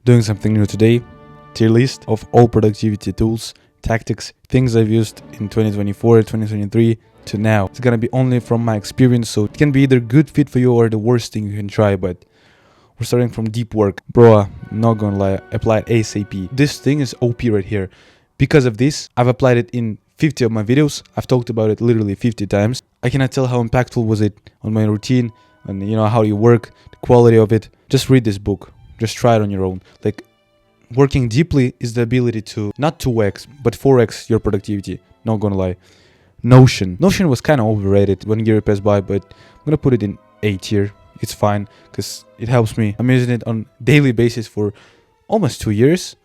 doing something new today. Tier list of all productivity tools, tactics, things I've used in 2024, 2023 to now. It's gonna be only from my experience, so it can be either good fit for you or the worst thing you can try, but we're starting from deep work. Bro, not gonna lie, apply it ASAP. This thing is OP right here. Because of this, I've applied it in 50 of my videos. I've talked about it literally 50 times. I cannot tell how impactful was it on my routine and how you work, the quality of it. Just read this book. Just try it on your own. Like, working deeply is the ability to not 2x but 4x your productivity. Not gonna lie. Notion was kind of overrated. 1 year passed by, but I'm gonna put it in A tier. It's fine because it helps me. I'm using it on daily basis for almost 2 years.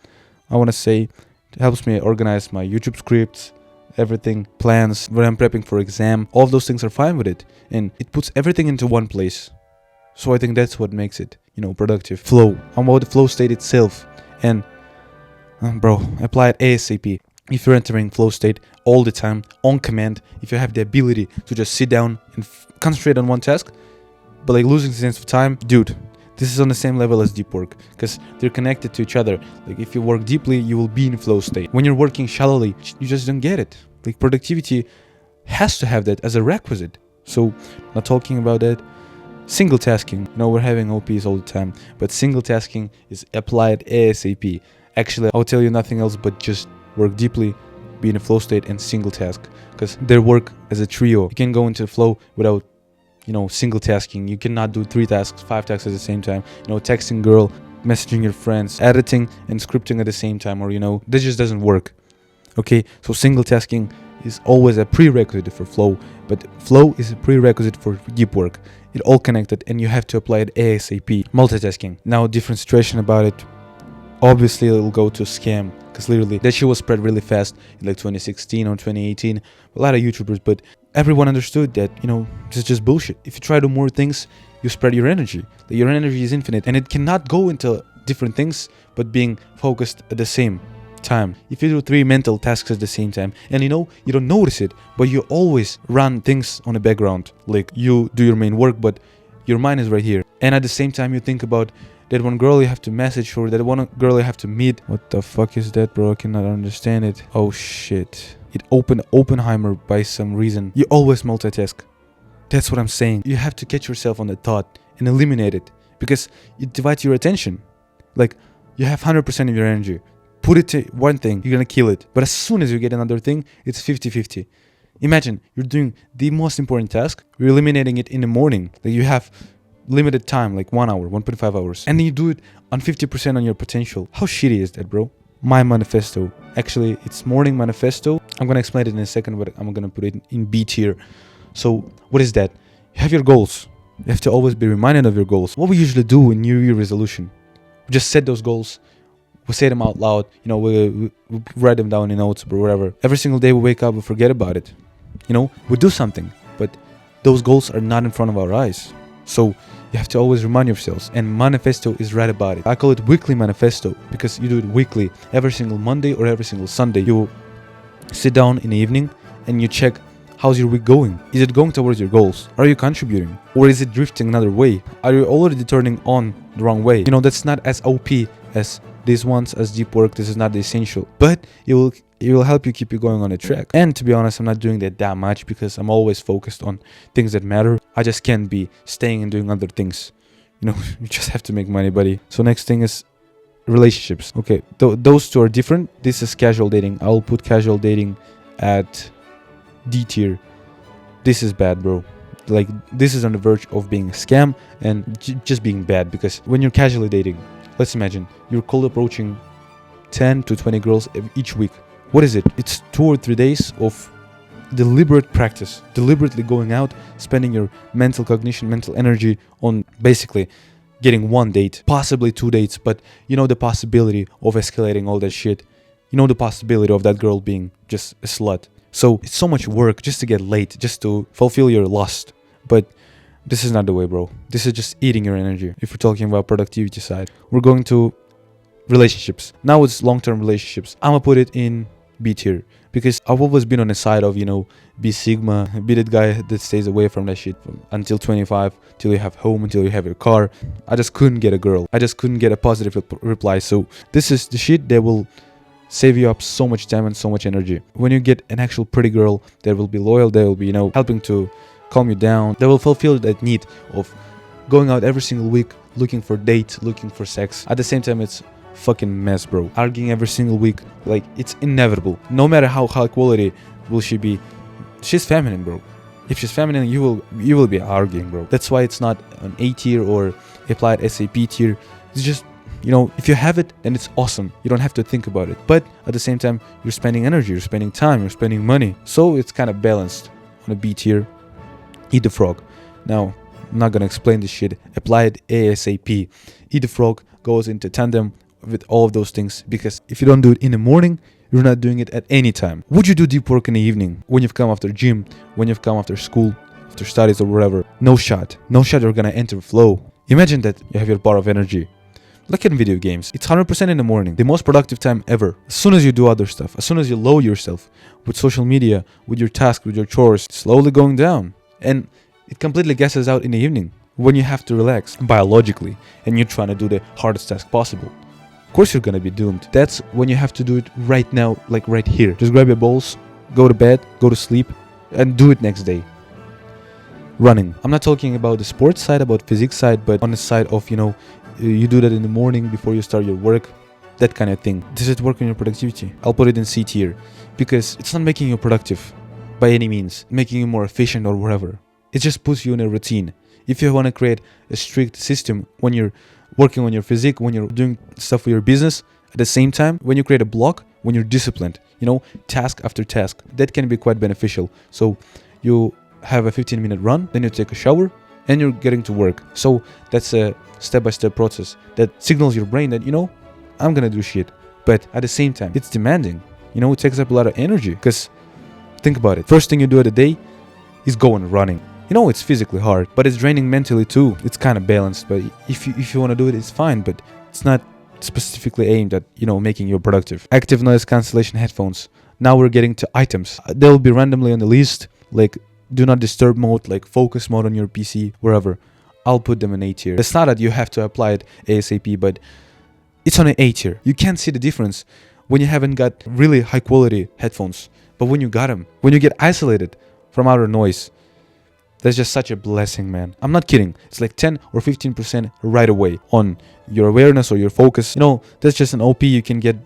I want to say it helps me organize my YouTube scripts, everything, plans, when I'm prepping for exam. All of those things are fine with it, and it puts everything into one place. So I think that's what makes it, productive. Flow. I'm about the flow state itself, and bro, apply it ASAP. If you're entering flow state all the time, on command, if you have the ability to just sit down and concentrate on one task, but like losing sense of time, dude, this is on the same level as deep work because they're connected to each other. Like, if you work deeply, you will be in flow state. When you're working shallowly, you just don't get it. Like, productivity has to have that as a requisite. So, not talking about that. Single tasking. We're having OPs all the time, but single tasking is applied ASAP. Actually, I'll tell you nothing else but just work deeply, be in a flow state, and single task, because they work as a trio. You can go into flow without single tasking. You cannot do 3 tasks, 5 tasks at the same time. Texting girl, messaging your friends, editing and scripting at the same time, or this just doesn't work. Okay, so single tasking is always a prerequisite for flow, but flow is a prerequisite for deep work. It all connected, and you have to apply it ASAP. Multitasking. Now, different situation about it. Obviously, it'll go to scam, because literally that shit was spread really fast in like 2016 or 2018. A lot of YouTubers, but everyone understood that, this is just bullshit. If you try to do more things, you spread your energy. Your energy is infinite, and it cannot go into different things, but being focused at the same time. If you do 3 mental tasks at the same time, and you don't notice it, but you always run things on the background. Like, you do your main work, but your mind is right here. And at the same time, you think about that one girl you have to message, or that one girl you have to meet. What the fuck is that, bro? I cannot understand it. Oh shit. It opened Oppenheimer by some reason. You always multitask. That's what I'm saying. You have to catch yourself on the thought and eliminate it, because it divides your attention. Like, you have 100% of your energy. Put it to one thing, you're gonna kill it. But as soon as you get another thing, it's 50-50. Imagine you're doing the most important task, you're eliminating it in the morning. Like, you have limited time, like 1 hour, 1.5 hours, and then you do it on 50% on your potential. How shitty is that, bro? My manifesto. Actually, it's morning manifesto. I'm gonna explain it in a second, but I'm gonna put it in B tier. So, what is that? You have your goals. You have to always be reminded of your goals. What we usually do in New Year resolution, we just set those goals. We say them out loud. We write them down in notes or whatever. Every single day we wake up, we forget about it. We do something, but those goals are not in front of our eyes. So you have to always remind yourselves, and manifesto is right about it. I call it weekly manifesto because you do it weekly. Every single Monday or every single Sunday, you sit down in the evening and you check, how's your week going? Is it going towards your goals? Are you contributing? Or is it drifting another way? Are you already turning on the wrong way? That's not as OP as these ones, as deep work. This is not the essential, but it will help you keep you going on a track. And to be honest, I'm not doing that much because I'm always focused on things that matter. I just can't be staying and doing other things. You just have to make money, buddy. So next thing is relationships. Okay, those two are different. This is casual dating. I'll put casual dating at D tier. This is bad, bro. Like, this is on the verge of being a scam and just being bad, because when you're casually dating, let's imagine you're cold approaching 10 to 20 girls each week. What is it? It's 2 or 3 days of deliberate practice, deliberately going out, spending your mental cognition, mental energy on basically getting 1 date, possibly 2 dates, but the possibility of escalating all that shit. The possibility of that girl being just a slut. So it's so much work just to get late, just to fulfill your lust. But this is not the way, bro. This is just eating your energy. If we're talking about productivity side, we're going to relationships. Now it's long-term relationships. I'm gonna put it in B tier, because I've always been on the side of, be Sigma, be that guy that stays away from that shit until 25, till you have home, until you have your car. I just couldn't get a girl. I just couldn't get a positive reply. So this is the shit that will save you up so much time and so much energy. When you get an actual pretty girl that will be loyal, that will be, helping to calm you down, that will fulfill that need of going out every single week, looking for dates, looking for sex. At the same time, it's fucking mess, bro. Arguing every single week, like, it's inevitable. No matter how high quality will she be, she's feminine, bro. If she's feminine, you will be arguing, bro. That's why it's not an A tier or applied SAP tier. It's just, if you have it, then it's awesome. You don't have to think about it. But at the same time, you're spending energy, you're spending time, you're spending money. So it's kind of balanced. On a B tier, Eat the Frog. Now, I'm not gonna explain this shit. Applied ASAP. Eat the Frog goes into tandem with all of those things, because if you don't do it in the morning, you're not doing it at any time. Would you do deep work in the evening, when you've come after gym, when you've come after school, after studies or whatever? No shot you're gonna enter flow. Imagine that you have your bar of energy. Like in video games, it's 100% in the morning, the most productive time ever. As soon as you do other stuff, as soon as you load yourself with social media, with your tasks, with your chores, it's slowly going down. And it completely gasses out in the evening, when you have to relax biologically and you're trying to do the hardest task possible. Of course you're gonna be doomed. That's when you have to do it right now, like right here. Just grab your balls, go to bed, go to sleep, and do it next day. Running. I'm not talking about the sports side, about physics side, but on the side of, you do that in the morning before you start your work, that kind of thing. Does it work on your productivity? I'll put it in C tier, because it's not making you productive by any means, making you more efficient or whatever. It just puts you in a routine. If you want to create a strict system when you're working on your physique, when you're doing stuff for your business, at the same time, when you create a block, when you're disciplined, task after task, that can be quite beneficial. So you have a 15-minute run, then you take a shower, and you're getting to work. So that's a step-by-step process that signals your brain that, I'm gonna do shit. But at the same time, it's demanding. It takes up a lot of energy, because think about it. First thing you do at the day is going running. It's physically hard, but it's draining mentally too. It's kind of balanced, but if you want to do it, it's fine, but it's not specifically aimed at, making you productive. Active noise cancellation headphones. Now we're getting to items. They'll be randomly on the list, like do not disturb mode, like focus mode on your PC, wherever. I'll put them in A tier. It's not that you have to apply it ASAP, but it's on an A tier. You can't see the difference when you haven't got really high quality headphones, but when you got them, when you get isolated from outer noise, that's just such a blessing, man. I'm not kidding. It's like 10 or 15% right away on your awareness or your focus. That's just an OP you can get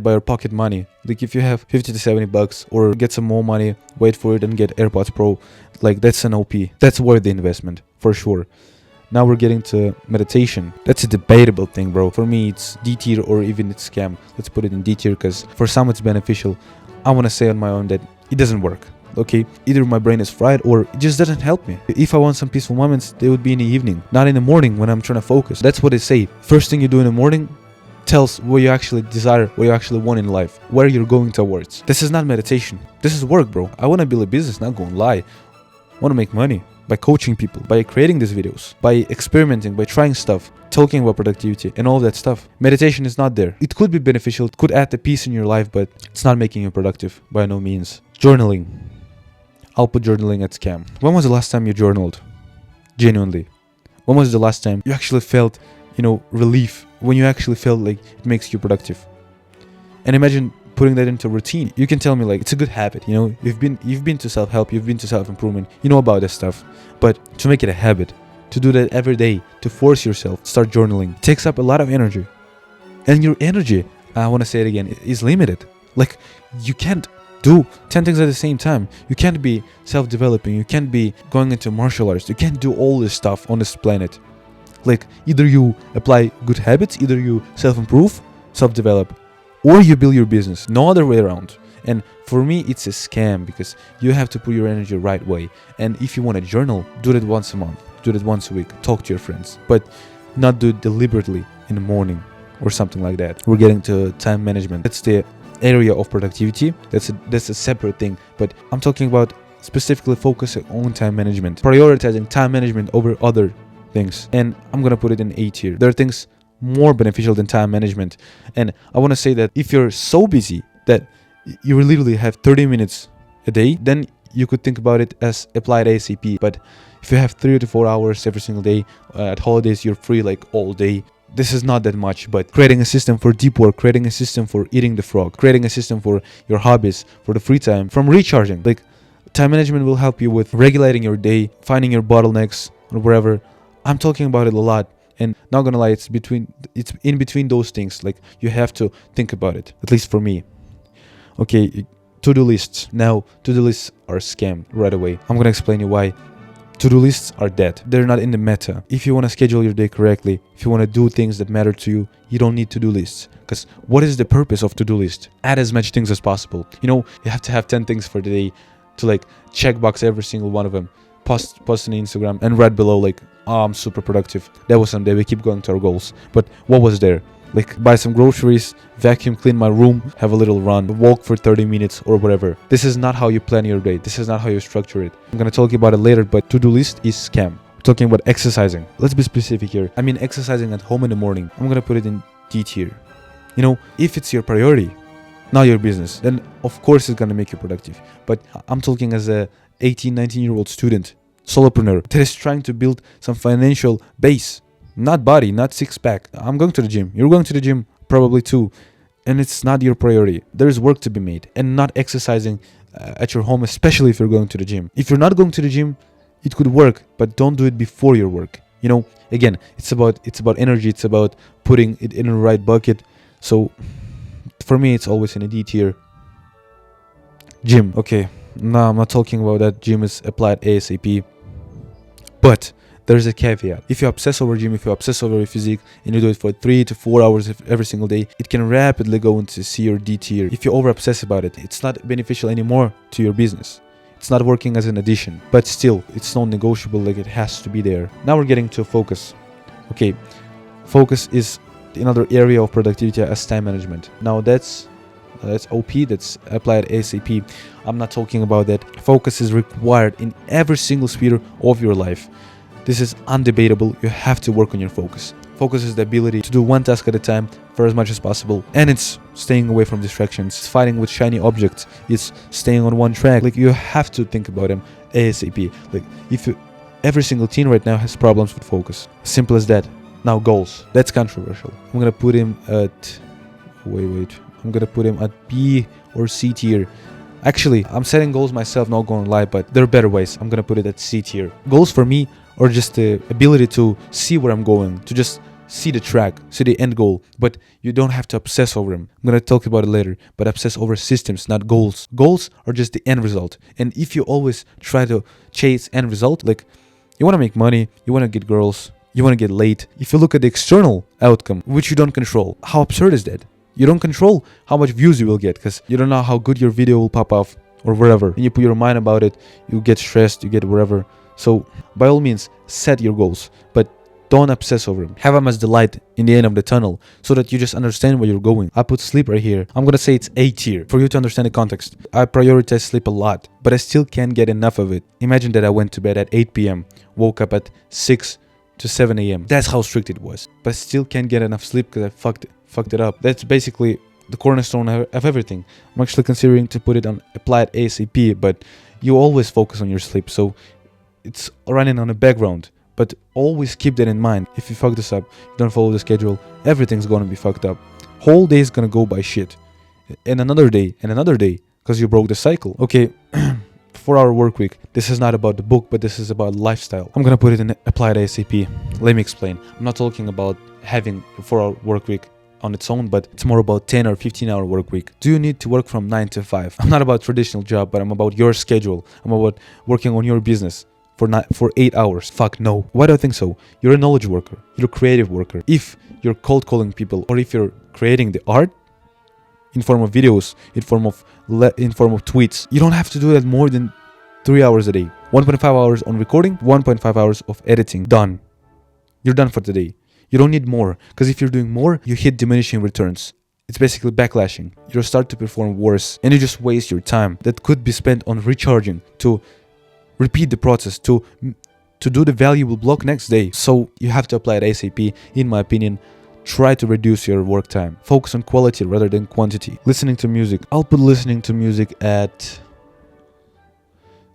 by your pocket money. Like if you have 50 to 70 bucks, or get some more money, wait for it and get AirPods Pro, like that's an OP. That's worth the investment for sure. Now we're getting to meditation. That's a debatable thing, bro. For me, it's D tier or even it's scam. Let's put it in D tier, because for some it's beneficial. I want to say on my own that it doesn't work. Okay, either my brain is fried or it just doesn't help me. If I want some peaceful moments, they would be in the evening, not in the morning when I'm trying to focus. That's what they say. First thing you do in the morning tells what you actually desire, what you actually want in life, where you're going towards. This is not meditation. This is work, bro. I want to build a business, not gonna lie. I want to make money by coaching people, by creating these videos, by experimenting, by trying stuff, talking about productivity and all that stuff. Meditation is not there. It could be beneficial, it could add a piece in your life, but it's not making you productive by no means. Journaling. I'll put journaling at scam. When was the last time you journaled? Genuinely. When was the last time you actually felt, relief? When you actually felt like it makes you productive? And imagine putting that into routine. You can tell me like it's a good habit. You've been to self-help, you've been to self-improvement, you know about this stuff. But to make it a habit, to do that every day, to force yourself, start journaling, takes up a lot of energy. And your energy, I want to say it again, is limited. Like you can't do 10 things at the same time. You can't be self-developing, you can't be going into martial arts, you can't do all this stuff on this planet. Like either you apply good habits, either you self-improve, self-develop, or you build your business. No other way around. And for me, it's a scam, because you have to put your energy right way. And if you want to journal, do it once a month, do it once a week, talk to your friends, but not do it deliberately in the morning or something like that. We're getting to time management. That's the area of productivity. That's a separate thing, but I'm talking about specifically focusing on time management, prioritizing time management over other things. And I'm gonna put it in A tier. There are things more beneficial than time management, and I want to say that if you're so busy that You will literally have 30 minutes a day. Then you could think about it as applied ASAP. But if you have 3 to 4 hours every single day, at holidays you're free like all day. This is not that much, but creating a system for deep work, creating a system for eating the frog, creating a system for your hobbies, for the free time, from recharging. Like, time management will help you with regulating your day, finding your bottlenecks or wherever. I'm talking about it a lot, and not gonna lie, it's in between those things. Like, you have to think about it, at least for me. Okay, to-do lists. Now, to-do lists are scammed right away. I'm gonna explain you why. To-do lists are dead. They're not in the meta. If you want to schedule your day correctly, if you want to do things that matter to you, you don't need to-do lists. Because what is the purpose of to-do list? Add as much things as possible. You know, you have to have 10 things for the day to like check box every single one of them. Post on Instagram and write below like, oh, I'm super productive. That was someday. We keep going to our goals. But what was there? Like, buy some groceries, vacuum clean my room, have a little run, walk for 30 minutes or whatever. This is not how you plan your day. This is not how you structure it. I'm gonna talk about it later, but to-do list is scam. We're talking about exercising. Let's be specific here. I mean exercising at home in the morning. I'm gonna put it in D tier. You know, if it's your priority, not your business, then of course it's gonna make you productive. But I'm talking as a 18, 19-year-old student, solopreneur, that is trying to build some financial base. Not body, not six-pack. I'm going to the gym. You're going to the gym probably too. And it's not your priority. There's work to be made. And not exercising at your home, especially if you're going to the gym. If you're not going to the gym, it could work, but don't do it before your work. You know, again, it's about energy. It's about putting it in the right bucket. So for me, it's always in a D tier. Gym. Okay, no, I'm not talking about that. Gym is applied ASAP. But there's a caveat. If you obsess over gym, if you obsess over your physique, and you do it for 3 to 4 hours every single day, it can rapidly go into C or D tier. If you over obsess about it, it's not beneficial anymore to your business. It's not working as an addition, but still, it's non-negotiable, like it has to be there. Now we're getting to focus. Okay, focus is another area of productivity as time management. Now that's OP, that's applied ASAP. I'm not talking about that. Focus is required in every single sphere of your life. This is undebatable. You have to work on your focus. Focus is the ability to do one task at a time for as much as possible. And it's staying away from distractions. It's fighting with shiny objects. It's staying on one track. Like, you have to think about them ASAP. Like, every single teen right now has problems with focus. Simple as that. Now, goals. That's controversial. I'm gonna put him at... I'm gonna put him at B or C tier. Actually, I'm setting goals myself, not gonna lie, but there are better ways. I'm gonna put it at C tier. Goals for me or just the ability to see where I'm going, to just see the track, see the end goal, but you don't have to obsess over them. I'm gonna talk about it later, but obsess over systems, not goals. Goals are just the end result. And if you always try to chase end result, like, you wanna make money, you wanna get girls, you wanna get laid. If you look at the external outcome, which you don't control, how absurd is that? You don't control how much views you will get, because you don't know how good your video will pop off or wherever. And you put your mind about it, you get stressed, you get wherever. So by all means, set your goals, but don't obsess over them. Have them as the light in the end of the tunnel so that you just understand where you're going. I put sleep right here. I'm gonna say it's A tier for you to understand the context. I prioritize sleep a lot, but I still can't get enough of it. Imagine that I went to bed at 8 p.m., woke up at 6 to 7 a.m. That's how strict it was. But I still can't get enough sleep because I fucked it up. That's basically the cornerstone of everything. I'm actually considering to put it on applied ASAP, but you always focus on your sleep, so it's running on the background. But always keep that in mind. If you fuck this up, you don't follow the schedule, everything's gonna be fucked up. Whole day is gonna go by shit. And another day, because you broke the cycle. Okay, 4-hour work week. This is not about the book, but this is about lifestyle. I'm gonna put it in applied ASAP. Let me explain. I'm not talking about having a 4-hour work week on its own, but it's more about 10 or 15-hour work week. Do you need to work from 9 to 5? I'm not about traditional job, but I'm about your schedule. I'm about working on your business for 8 hours. Fuck no. Why do I think so? You're a knowledge worker. You're a creative worker. If you're cold calling people, or if you're creating the art in form of videos, in form of tweets, you don't have to do that more than 3 hours a day. 1.5 hours on recording, 1.5 hours of editing. Done. You're done for today. You don't need more, because if you're doing more, you hit diminishing returns. It's basically backlashing. You'll start to perform worse, and you just waste your time that could be spent on recharging, to repeat the process, to do the valuable block next day. So you have to apply it ASAP, in my opinion. Try to reduce your work time. Focus on quality rather than quantity. Listening to music. I'll put listening to music at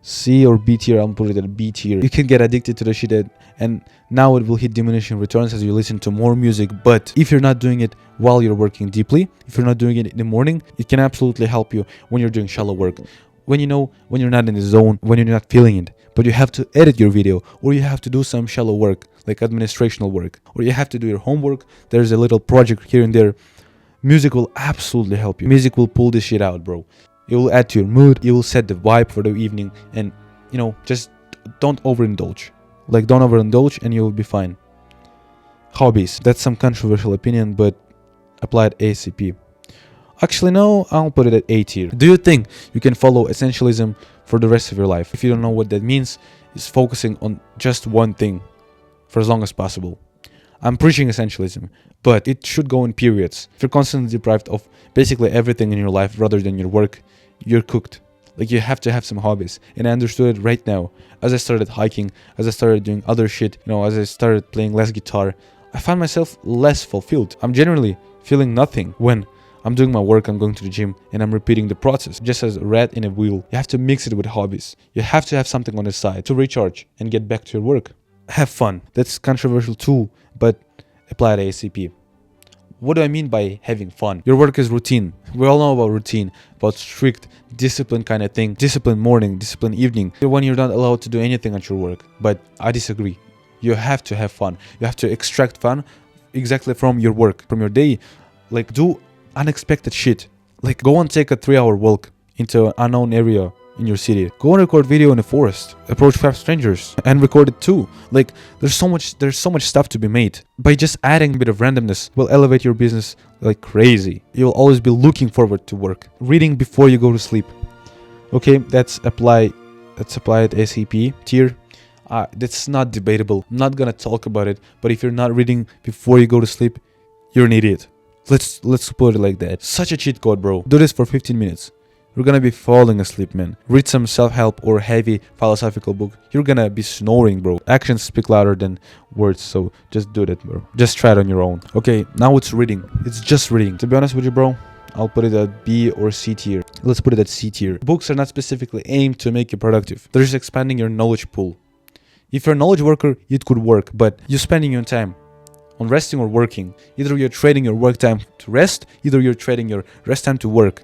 C or B tier. I'll put it at B tier. You can get addicted to the shit and now it will hit diminishing returns as you listen to more music. But if you're not doing it while you're working deeply, if you're not doing it in the morning, it can absolutely help you when you're doing shallow work. When you're not in the zone, when you're not feeling it, but you have to edit your video, or you have to do some shallow work, like administrational work, or you have to do your homework, there's a little project here and there, music will absolutely help you. Music will pull this shit out, bro. It will add to your mood, it will set the vibe for the evening, and, just don't overindulge. Don't overindulge and you will be fine. Hobbies. That's some controversial opinion, but applied ASAP. Actually, no, I'll put it at A tier. Do you think you can follow essentialism for the rest of your life? If you don't know what that means, it's focusing on just one thing for as long as possible. I'm preaching essentialism, but it should go in periods. If you're constantly deprived of basically everything in your life rather than your work, you're cooked. You have to have some hobbies. And I understood it right now. As I started hiking, as I started doing other shit, as I started playing less guitar, I found myself less fulfilled. I'm generally feeling nothing when I'm doing my work, I'm going to the gym, and I'm repeating the process, just as a rat in a wheel. You have to mix it with hobbies. You have to have something on the side to recharge and get back to your work. Have fun. That's controversial too, but apply it ASAP. What do I mean by having fun? Your work is routine. We all know about routine, about strict, discipline kind of thing. Discipline morning, discipline evening. When you're not allowed to do anything at your work. But I disagree. You have to have fun. You have to extract fun exactly from your work, from your day. Do unexpected shit. Go and take a 3-hour walk into an unknown area in your city. Go and record video in the forest. Approach 5 strangers and record it too. There's so much stuff to be made. By just adding a bit of randomness will elevate your business like crazy. You'll always be looking forward to work. Reading before you go to sleep. Okay, that's applied ASAP tier. That's not debatable. I'm not gonna talk about it, but if you're not reading before you go to sleep, you're an idiot. Let's put it like that. Such a cheat code, bro. Do this for 15 minutes. You're gonna be falling asleep, man. Read some self-help or heavy philosophical book. You're gonna be snoring, bro. Actions speak louder than words, so just do that, bro. Just try it on your own. Okay, now it's reading. It's just reading. To be honest with you, bro, I'll put it at B or C tier. Let's put it at C tier. Books are not specifically aimed to make you productive. They're just expanding your knowledge pool. If you're a knowledge worker, it could work, but you're spending your time on resting or working. Either you're trading your work time to rest, either you're trading your rest time to work.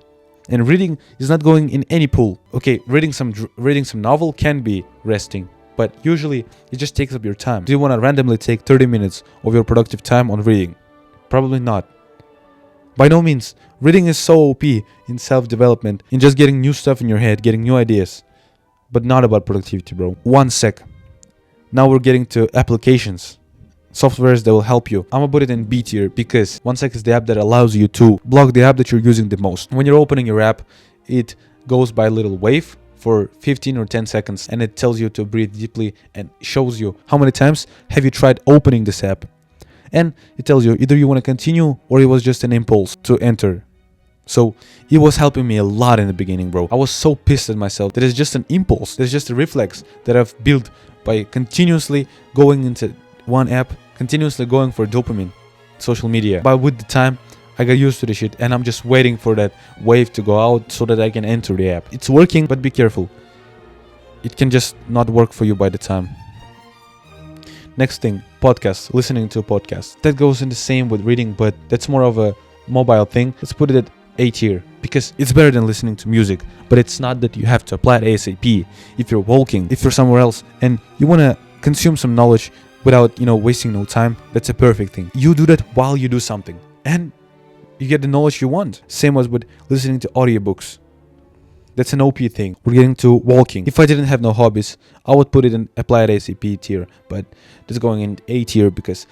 And reading is not going in any pool. Okay, reading some novel can be resting, but usually it just takes up your time. Do you want to randomly take 30 minutes of your productive time on reading? Probably not. By no means. Reading is so OP in self-development, in just getting new stuff in your head, getting new ideas. But not about productivity, bro. 1 sec. Now we're getting to applications. Softwares that will help you. I'm gonna put it in B tier because 1 sec is the app that allows you to block the app that you're using the most. When you're opening your app, it goes by a little wave for 15 or 10 seconds and it tells you to breathe deeply and shows you how many times have you tried opening this app. And it tells you either you want to continue or it was just an impulse to enter. So it was helping me a lot in the beginning, bro. I was so pissed at myself that it's just an impulse. It's just a reflex that I've built by continuously going into one app, continuously going for dopamine, social media. But with the time, I got used to the shit and I'm just waiting for that wave to go out so that I can enter the app. It's working, but be careful. It can just not work for you by the time. Next thing, podcasts, listening to a podcast. That goes in the same with reading, but that's more of a mobile thing. Let's put it at A tier because it's better than listening to music, but it's not that you have to apply it ASAP. If you're walking, if you're somewhere else and you want to consume some knowledge without, wasting no time, that's a perfect thing. You do that while you do something and you get the knowledge you want. Same as with listening to audiobooks. That's an OP thing. We're getting to walking. If I didn't have no hobbies, I would put it in applied ASAP tier, but it's going in A tier because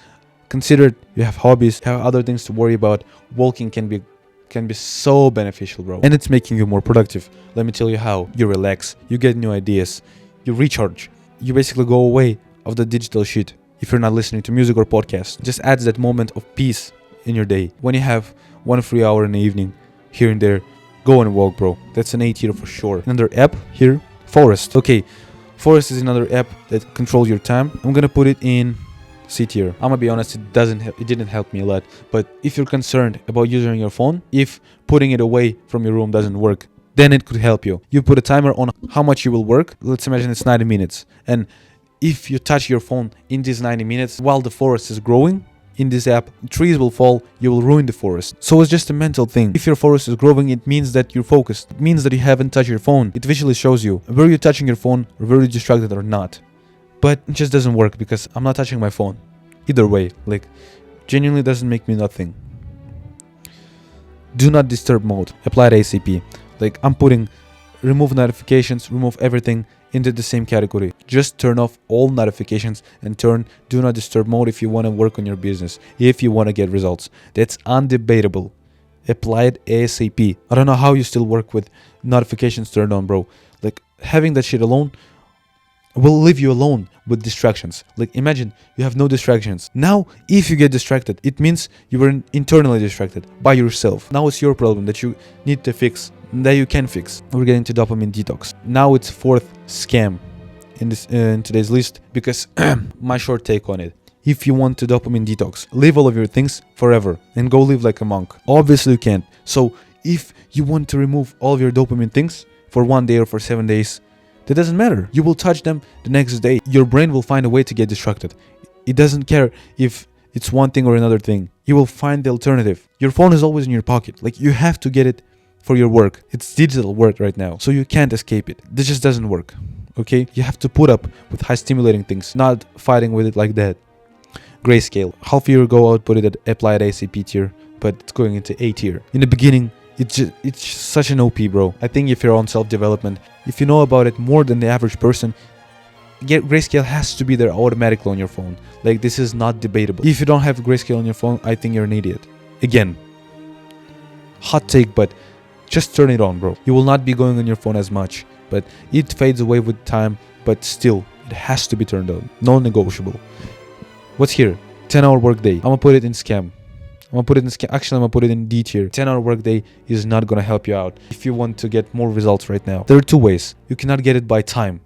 consider you have hobbies, have other things to worry about. Walking can be so beneficial, bro. And it's making you more productive. Let me tell you how. You relax, you get new ideas, you recharge. You basically go away of the digital shit if you're not listening to music or podcast. It just adds that moment of peace in your day. When you have 1 free hour in the evening, here and there, go and walk, bro. That's an A tier for sure. Another app here, Forest. Okay, Forest is another app that controls your time. I'm gonna put it in C tier. I'm gonna be honest, it didn't help me a lot. But if you're concerned about using your phone, if putting it away from your room doesn't work, then it could help you. You put a timer on how much you will work. Let's imagine it's 90 minutes. And if you touch your phone in these 90 minutes while the forest is growing, in this app, trees will fall, you will ruin the forest. So it's just a mental thing. If your forest is growing, it means that you're focused. It means that you haven't touched your phone. It visually shows you were you touching your phone, or were you distracted or not. But it just doesn't work because I'm not touching my phone. Either way, like, genuinely doesn't make me nothing. Do not disturb mode. Apply to ASAP. Like, I'm putting remove notifications, remove everything into the same category. Just turn off all notifications and turn do not disturb mode if you want to work on your business, if you want to get results. That's undebatable. Apply it ASAP. I don't know how you still work with notifications turned on, bro. Like, having that shit alone will leave you alone with distractions. Like, imagine you have no distractions. Now, if you get distracted, it means you were internally distracted by yourself. Now it's your problem that you need to fix, that you can fix. We're getting to dopamine detox. Now it's fourth scam in today's list because my short take on it. If you want to dopamine detox, leave all of your things forever and go live like a monk. Obviously you can't. So if you want to remove all of your dopamine things for 1 day or for 7 days, that doesn't matter. You will touch them the next day. Your brain will find a way to get distracted. It doesn't care if it's one thing or another thing. You will find the alternative. Your phone is always in your pocket. Like, you have to get it for your work. It's digital work right now, so you can't escape it. This just doesn't work. Okay? You have to put up with high stimulating things, not fighting with it like that. Grayscale. Half a year ago, I would put it at applied ACP tier, but it's going into A tier. In the beginning, it's such an OP, bro. I think if you're on self-development, if you know about it more than the average person, Grayscale has to be there automatically on your phone. Like, this is not debatable. If you don't have Grayscale on your phone, I think you're an idiot. Again, hot take, but just turn it on, bro. You will not be going on your phone as much, but it fades away with time, but still, it has to be turned on. Non-negotiable. What's here? 10-hour workday. I'm gonna put it in scam. Actually, I'm gonna put it in D tier. 10-hour workday is not gonna help you out if you want to get more results right now. There are two ways. You cannot get it by time.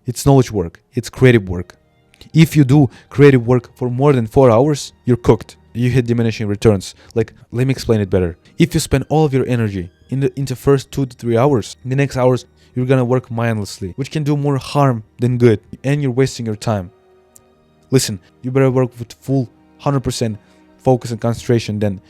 It's knowledge work. It's creative work. If you do creative work for more than 4 hours, you're cooked. You hit diminishing returns. Like, let me explain it better. If you spend all of your energy in the first 2 to 3 hours, in the next hours, you're gonna work mindlessly, which can do more harm than good, and you're wasting your time. Listen, you better work with full 100% focus and concentration than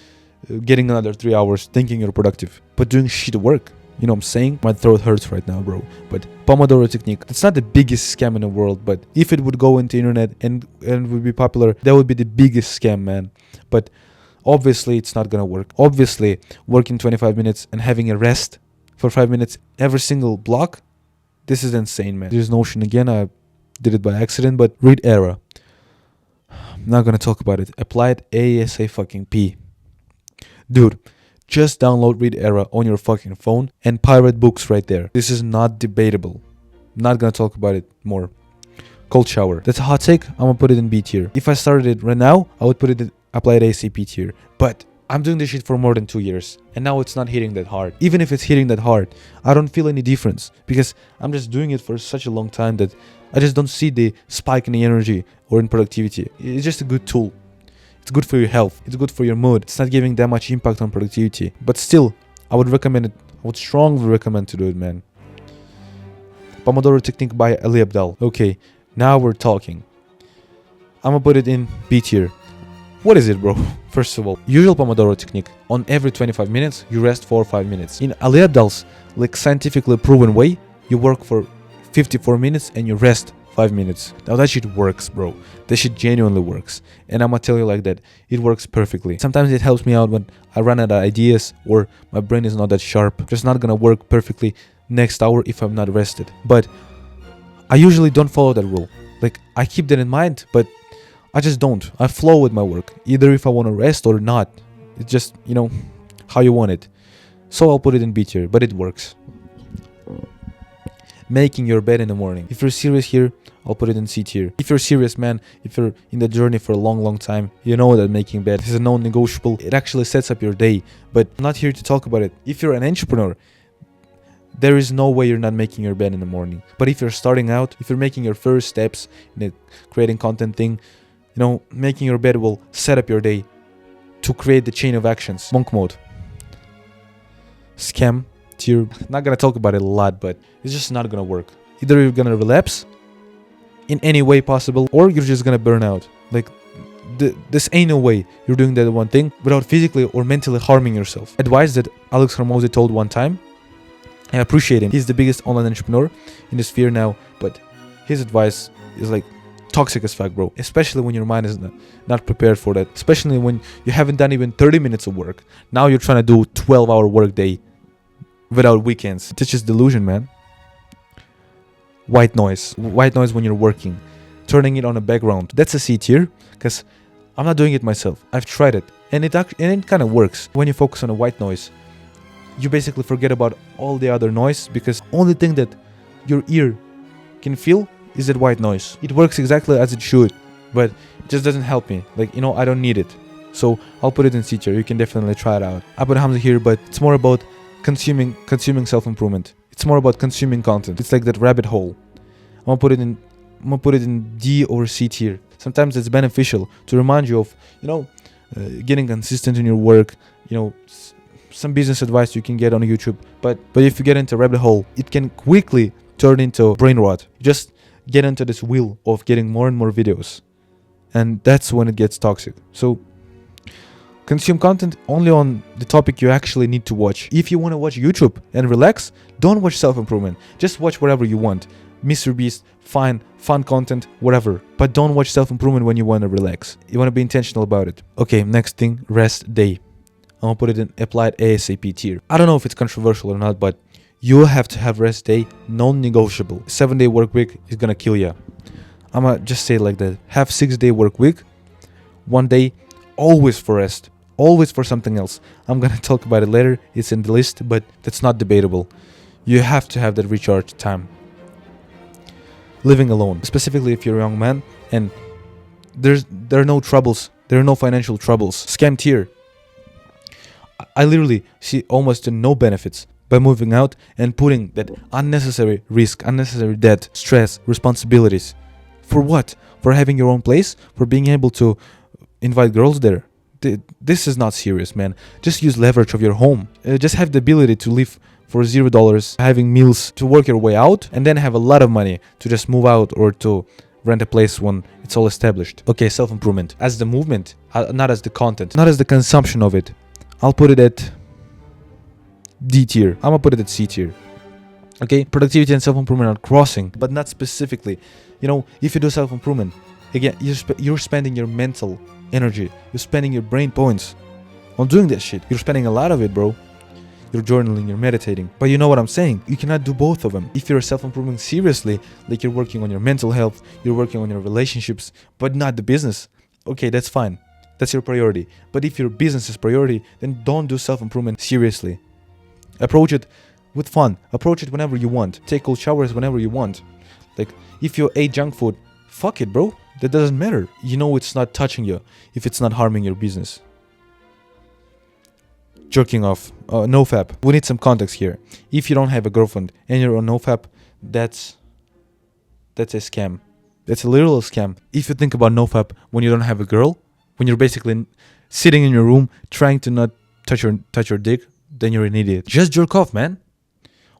getting another 3 hours thinking you're productive, but doing shit work. You know what I'm saying? My throat hurts right now, bro. But Pomodoro technique, that's not the biggest scam in the world, but if it would go into internet and would be popular, that would be the biggest scam, man. But obviously it's not gonna work. Obviously, working 25 minutes and having a rest for 5 minutes every single block, this is insane, man. There's Notion again. I did it by accident, but read Era. I'm not gonna talk about it. Applied ASAP. Dude, just download Read Era on your fucking phone and pirate books right there. This is not debatable. I'm not gonna talk about it more. Cold shower. That's a hot take. I'm gonna put it in B tier. If I started it right now, I would put it in applied ASAP tier. But I'm doing this shit for more than 2 years, and now it's not hitting that hard. Even if it's hitting that hard, I don't feel any difference because I'm just doing it for such a long time that I just don't see the spike in the energy or in productivity. It's just a good tool. It's good for your health. It's good for your mood. It's not giving that much impact on productivity. But still, I would recommend it. I would strongly recommend to do it, man. Pomodoro technique by Ali Abdaal. Okay, now we're talking. I'm gonna put it in B tier. What is it, bro? First of all, usual Pomodoro technique. On every 25 minutes, you rest 4 or 5 minutes. In Ali Abdaal's scientifically proven way, you work for 54 minutes and you rest 5 minutes. Now that shit works, bro. That shit genuinely works. And I'm gonna tell you like that. It works perfectly. Sometimes it helps me out when I run out of ideas or my brain is not that sharp. Just not gonna work perfectly next hour if I'm not rested. But I usually don't follow that rule. Like, I keep that in mind, but I just don't. I flow with my work. Either if I want to rest or not. It's just, how you want it. So I'll put it in B tier, but it works. Making your bed in the morning. If you're serious here, I'll put it in C tier. If you're serious, man, if you're in the journey for a long time, you know that making bed is a non-negotiable. It actually sets up your day, but I'm not here to talk about it. If you're an entrepreneur, there is no way you're not making your bed in the morning. But if you're starting out, if you're making your first steps in the creating content thing, Making your bed will set up your day to create the chain of actions. Monk mode. Scam tier. Not gonna talk about it a lot, but it's just not gonna work. Either you're gonna relapse in any way possible, or you're just gonna burn out. Like, this ain't no way you're doing that one thing without physically or mentally harming yourself. Advice that Alex Hormozi told one time. I appreciate him. He's the biggest online entrepreneur in the sphere now, but his advice is like toxic as fuck, bro. Especially when your mind is not prepared for that. Especially when you haven't done even 30 minutes of work. Now you're trying to do 12-hour work day without weekends. It's just delusion, man. White noise. White noise when you're working. Turning it on a background. That's a C tier, because I'm not doing it myself. I've tried it, and it kind of works. When you focus on a white noise, you basically forget about all the other noise, because only thing that your ear can feel is that white noise. It works exactly as it should, but it just doesn't help me. Like, I don't need it. So I'll put it in C tier. You can definitely try it out. I put Hamza here, but it's more about consuming self-improvement. It's more about consuming content. It's like that rabbit hole. I'm gonna put it in D or C tier. Sometimes it's beneficial to remind you of, getting consistent in your work. Some business advice you can get on YouTube. But if you get into a rabbit hole, it can quickly turn into brain rot. You just get into this wheel of getting more and more videos, and that's when it gets toxic. So consume content only on the topic you actually need to watch. If you want to watch YouTube and relax, don't watch self-improvement. Just watch whatever you want. Mr. Beast, fine, fun content, whatever. But don't watch self-improvement when you want to relax. You want to be intentional about it. Okay, next thing, rest day. I'm gonna put it in applied ASAP tier. I don't know if it's controversial or not, but you have to have rest day non-negotiable. 7-day work week is gonna kill you. I'm gonna just say it like that. Have 6-day work week. 1 day always for rest. Always for something else. I'm gonna talk about it later. It's in the list, but that's not debatable. You have to have that recharge time. Living alone, specifically if you're a young man and there are no troubles, there are no financial troubles. Scam tier. I literally see almost no benefits by moving out and putting that unnecessary risk, unnecessary debt, stress, responsibilities. For what? For having your own place? For being able to invite girls there? This is not serious, man. Just use leverage of your home. Just have the ability to live for $0, having meals, to work your way out, and then have a lot of money to just move out or to rent a place when it's all established. Okay, self-improvement. As the movement, not as the content, not as the consumption of it. I'll put it at D tier. I'm gonna put it at C tier. Okay, productivity and self-improvement are crossing, but not specifically. If you do self-improvement, again, you're spending your mental energy, you're spending your brain points on doing that shit. You're spending a lot of it, bro. You're journaling, you're meditating. But you know what I'm saying? You cannot do both of them. If you're self-improving seriously, like you're working on your mental health, you're working on your relationships, but not the business, okay, that's fine. That's your priority. But if your business is priority, then don't do self-improvement seriously. Approach it with fun. Approach it whenever you want. Take cold showers whenever you want. Like, if you ate junk food, fuck it, bro. That doesn't matter. It's not touching you if it's not harming your business. Jerking off. NoFap. We need some context here. If you don't have a girlfriend and you're on NoFap, that's a scam. That's a literal scam. If you think about NoFap when you don't have a girl, when you're basically sitting in your room trying to not touch your dick, then you're an idiot. Just jerk off, man.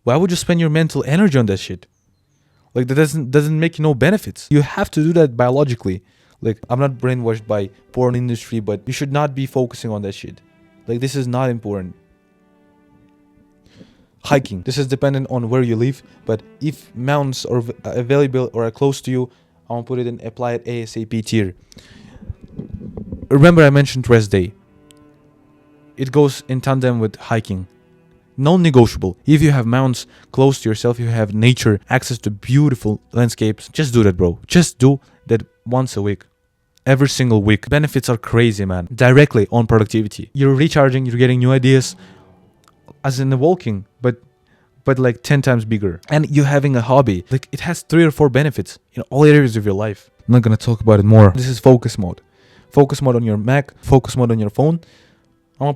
Why would you spend your mental energy on that shit? Like, that doesn't make you no benefits. You have to do that biologically. Like, I'm not brainwashed by porn industry, but you should not be focusing on that shit. Like, this is not important. Hiking. This is dependent on where you live, but if mountains are available or are close to you, I'm gonna put it in applied ASAP tier. Remember I mentioned rest day. It goes in tandem with hiking. Non-negotiable. If you have mountains close to yourself, you have nature, access to beautiful landscapes, just do that, bro. Just do that once a week. Every single week. Benefits are crazy, man. Directly on productivity. You're recharging, you're getting new ideas. As in the walking, but like 10 times bigger. And you're having a hobby. Like, it has 3 or 4 benefits in all areas of your life. I'm not gonna talk about it more. This is focus mode. Focus mode on your Mac, focus mode on your phone. I'm gonna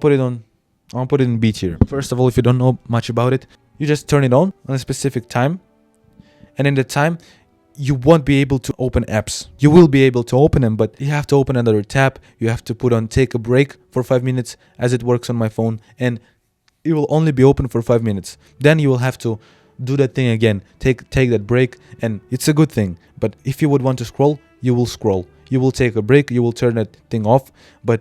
put it in B tier. First of all, if you don't know much about it, you just turn it on a specific time. And in the time, you won't be able to open apps. You will be able to open them, but you have to open another tab. You have to put on take a break for 5 minutes as it works on my phone, and it will only be open for 5 minutes. Then you will have to do that thing again, take that break, and it's a good thing. But if you would want to scroll, you will scroll. You will take a break, you will turn that thing off, but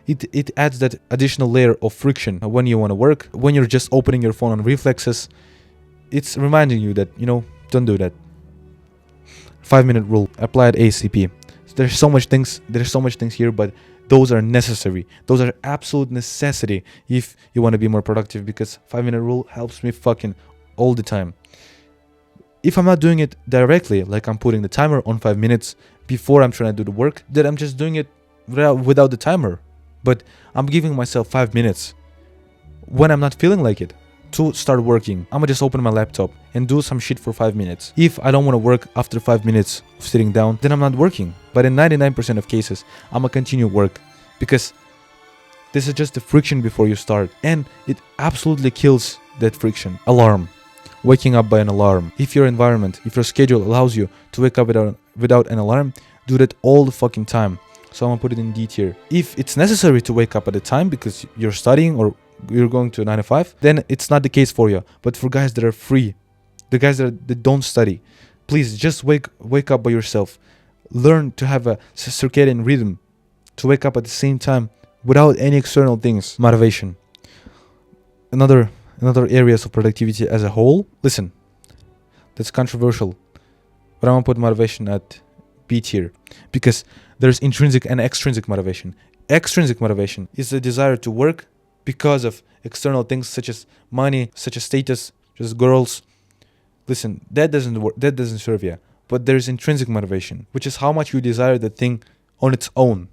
it adds that additional layer of friction when you want to work. When you're just opening your phone on reflexes, it's reminding you that, don't do that. 5-minute rule applied ACP. There's so much things here, but those are necessary. Those are absolute necessity if you want to be more productive, because 5-minute rule helps me fucking all the time. If I'm not doing it directly, like I'm putting the timer on 5 minutes before I'm trying to do the work, then I'm just doing it without the timer. But I'm giving myself 5 minutes when I'm not feeling like it to start working. I'm gonna just open my laptop and do some shit for 5 minutes. If I don't want to work after 5 minutes of sitting down, then I'm not working. But in 99% of cases, I'm gonna continue work, because this is just the friction before you start, and it absolutely kills that friction. Alarm. Waking up by an alarm. If your environment, if your schedule allows you to wake up without an alarm, do that all the fucking time. So I'm gonna put it in D tier. If it's necessary to wake up at a time because you're studying or you're going to a 9 to 5, then it's not the case for you. But for guys that are free, the guys that don't study, please just wake up by yourself. Learn to have a circadian rhythm to wake up at the same time without any external things. Motivation. Another areas of productivity as a whole. Listen, that's controversial, but I'm gonna put motivation at B tier, because there's intrinsic and extrinsic motivation. Extrinsic motivation is the desire to work because of external things such as money, such as status, just girls. Listen, that doesn't work. That doesn't serve you. But there's intrinsic motivation, which is how much you desire the thing on its own,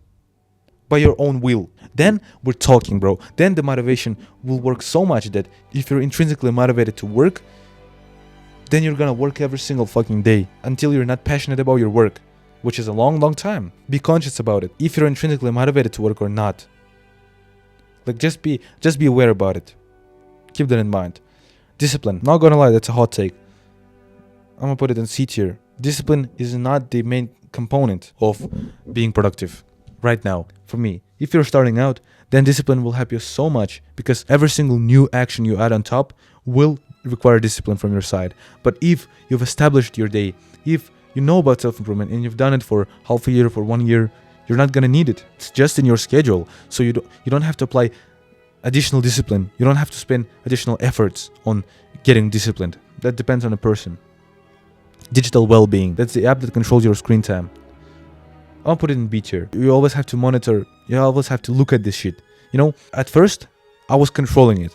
by your own will. Then we're talking, bro. Then the motivation will work so much that if you're intrinsically motivated to work, then you're gonna work every single fucking day until you're not passionate about your work, which is a long, long time. Be conscious about it. If you're intrinsically motivated to work or not. Like, just be aware about it. Keep that in mind. Discipline. Not gonna lie, that's a hot take. I'm gonna put it in C tier. Discipline is not the main component of being productive right now for me. If you're starting out, then discipline will help you so much, because every single new action you add on top will require discipline from your side. But if you've established your day, if you know about self-improvement and you've done it for half a year, for 1 year, you're not gonna need it. It's just in your schedule. So you don't have to apply additional discipline. You don't have to spend additional efforts on getting disciplined. That depends on the person. Digital well-being. That's the app that controls your screen time. I'll put it in B tier. You always have to monitor. You always have to look at this shit. At first, I was controlling it.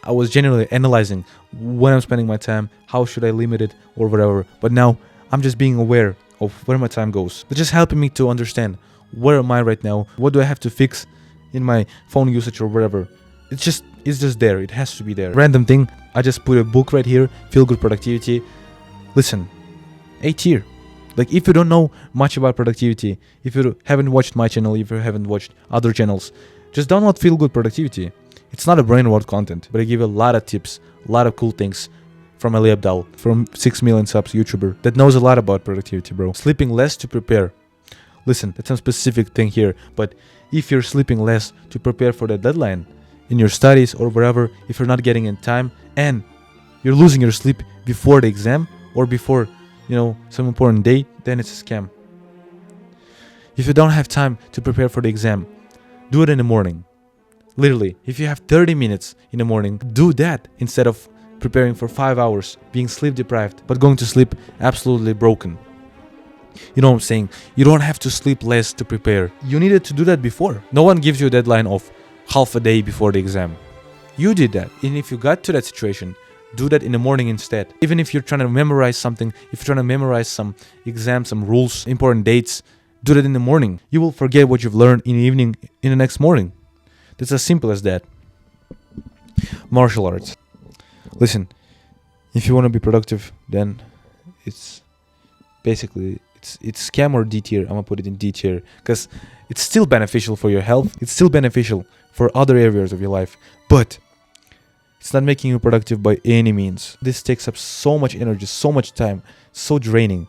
I was genuinely analyzing when I'm spending my time, how should I limit it or whatever. But now I'm just being aware of where my time goes. It's just helping me to understand where am I right now, what do I have to fix in my phone usage or whatever. It's just there. It has to be there. Random thing. I just put a book right here. Feel Good Productivity. Listen, A tier. Like, if you don't know much about productivity, if you haven't watched my channel, if you haven't watched other channels, just download Feel Good Productivity. It's not a brain rot content, but I give a lot of tips, a lot of cool things from Ali Abdaal, from 6 million subs YouTuber that knows a lot about productivity, bro. Sleeping less to prepare. Listen, that's some specific thing here, but if you're sleeping less to prepare for the deadline in your studies or wherever, if you're not getting in time and you're losing your sleep before the exam or before, some important day, then it's a scam. If you don't have time to prepare for the exam, do it in the morning. Literally, if you have 30 minutes in the morning, do that instead of preparing for 5 hours, being sleep deprived, but going to sleep absolutely broken. You know what I'm saying? You don't have to sleep less to prepare. You needed to do that before. No one gives you a deadline of half a day before the exam. You did that. And if you got to that situation, do that in the morning instead. Even if you're trying to memorize something, if you're trying to memorize some exams, some rules, important dates, do that in the morning. You will forget what you've learned in the evening in the next morning. That's as simple as that. Martial arts. Listen, if you want to be productive, then it's basically it's scam or D tier. I'm gonna put it in D tier because it's still beneficial for your health. It's still beneficial for other areas of your life, but it's not making you productive by any means. This takes up so much energy, so much time, so draining.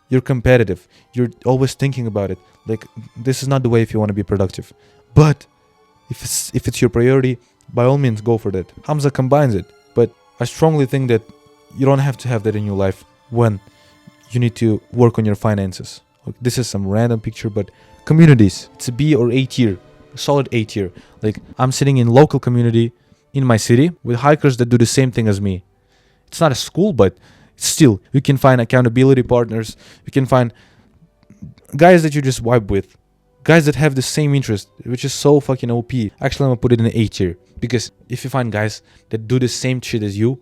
You're competitive. You're always thinking about it. Like, this is not the way if you want to be productive. But if it's your priority, by all means go for that. Hamza combines it, but I strongly think that you don't have to have that in your life when you need to work on your finances. This is some random picture, but communities, it's a B or A tier, a solid A tier. Like, I'm sitting in local community in my city with hikers that do the same thing as me. It's not a school, but still, you can find accountability partners. You can find guys that you just vibe with, guys that have the same interest, which is so fucking OP. Actually, I'm gonna put it in an A tier, because if you find guys that do the same shit as you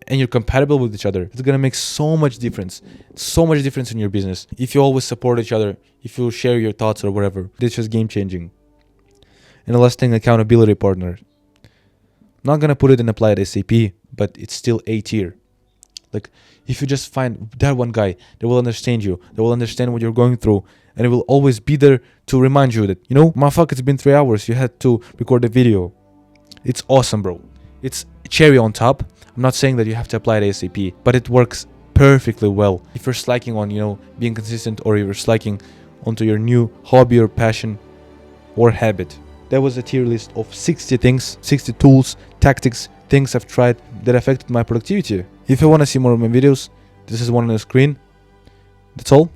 and you're compatible with each other, it's gonna make so much difference in your business. If you always support each other, if you share your thoughts or whatever, it's just game changing. And the last thing, accountability partner. Not gonna put it in applied SAP, but it's still A tier. Like, if you just find that one guy that will understand you, that will understand what you're going through, and it will always be there to remind you that, motherfucker, it's been 3 hours, you had to record a video. It's awesome, bro. It's cherry on top. I'm not saying that you have to apply it ASAP, but it works perfectly well. If you're slacking on, being consistent, or you're slacking onto your new hobby or passion or habit. That was a tier list of 60 things, 60 tools, tactics, things I've tried that affected my productivity. If you want to see more of my videos, this is one on the screen. That's all.